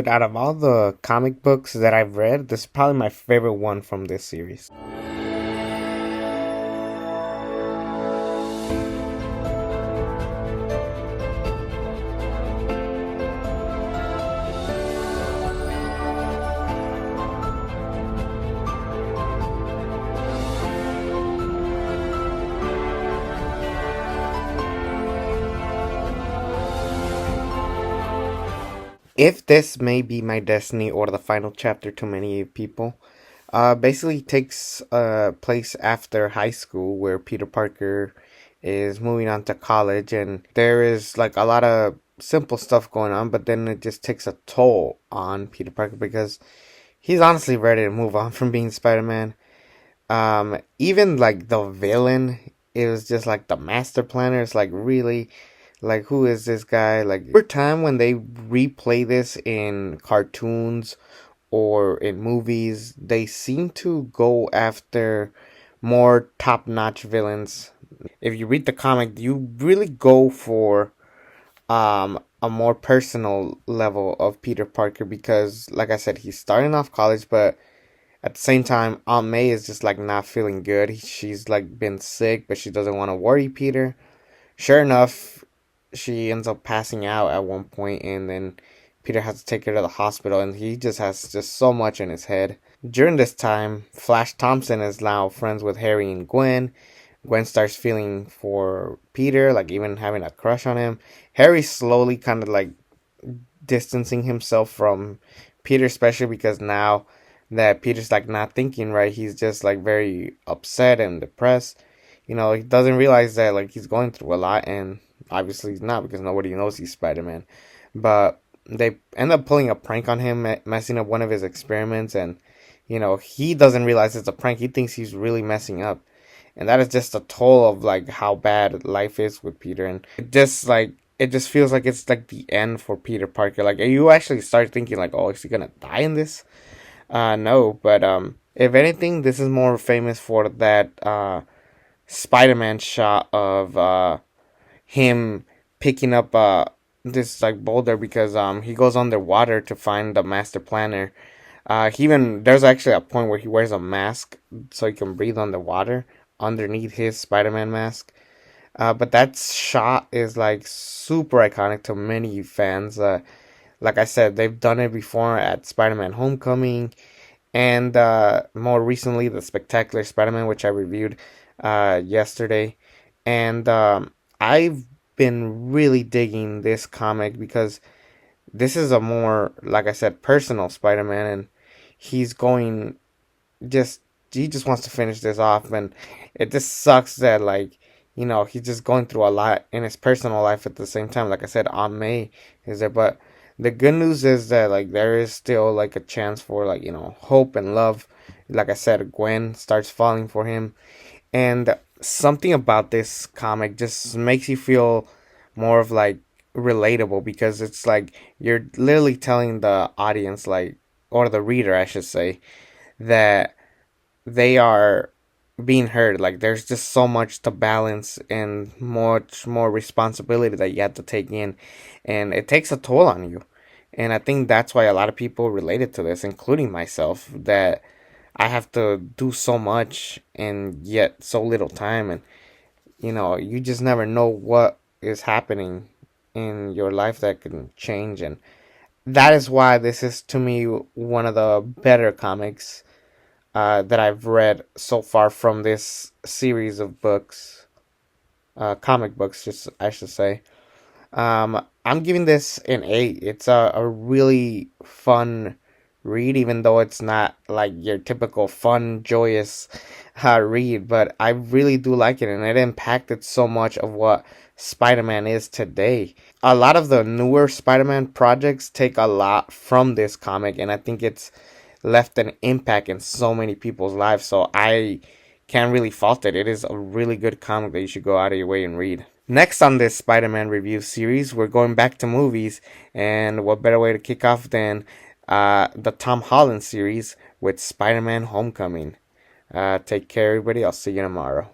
But out of all the comic books that I've read, this is probably my favorite one from this series. If This May Be My Destiny or the final chapter to many people, basically takes place after high school where Peter Parker is moving on to college, and there is like a lot of simple stuff going on, but then it just takes a toll on Peter Parker because he's honestly ready to move on from being Spider-Man. Even like the villain, it was just like the master planner. It's like, really, like, who is this guy? Like, over time when they replay this in cartoons or in movies, they seem to go after more top-notch villains. If you read the comic, you really go for a more personal level of Peter Parker because, like I said, he's starting off college, but at the same time, Aunt May is just like not feeling good. She's like been sick, but she doesn't want to worry Peter. Sure enough, she ends up passing out at one point, and then Peter has to take her to the hospital, and he just has just so much in his head. During this time, Flash Thompson is now friends with Harry and Gwen. Gwen starts feeling for Peter, like even having a crush on him. Harry slowly kind of like distancing himself from Peter, especially because now that Peter's like not thinking right, he's just like very upset and depressed. He doesn't realize that like he's going through a lot, and obviously he's not because nobody knows he's Spider-Man. But they end up pulling a prank on him, messing up one of his experiments, and he doesn't realize it's a prank. He thinks he's really messing up, and that is just a toll of like how bad life is with Peter, and it just feels like it's like the end for Peter Parker. Like you actually start thinking like, oh, is he gonna die in this? No, but if anything, this is more famous for that Spider-Man shot of him picking up this like boulder because he goes underwater to find the master planner. There's actually a point where he wears a mask so he can breathe underwater underneath his Spider-Man mask. But that shot is like super iconic to many fans. Like I said, they've done it before at Spider-Man Homecoming, and more recently, the Spectacular Spider-Man, which I reviewed yesterday. And I've been really digging this comic because this is a more, like I said, personal Spider-Man, and he's going just he just wants to finish this off, and it just sucks that like he's just going through a lot in his personal life at the same time. Like I said, Aunt May is there, but the good news is that like there is still like a chance for like hope and love. Like I said, Gwen starts falling for him, and something about this comic just makes you feel more of like relatable because it's like you're literally telling the audience, like, or the reader I should say, that they are being heard. Like there's just so much to balance and much more responsibility that you have to take in, and it takes a toll on you. And I think that's why a lot of people related to this, including myself, that I have to do so much and yet so little time. And you just never know what is happening in your life that can change. And that is why this is to me one of the better comics that I've read so far from this series of books, comic books, just I should say. I'm giving this an 8. It's a really fun read, even though it's not like your typical fun, joyous read. But I really do like it, and it impacted so much of what Spider-Man is today. A lot of the newer Spider-Man projects take a lot from this comic, and I think it's left an impact in so many people's lives. So I can't really fault it. It is a really good comic that you should go out of your way and read. Next on this Spider-Man review series, we're going back to movies, and what better way to kick off than the Tom Holland series with Spider-Man Homecoming. Take care, everybody. I'll see you tomorrow.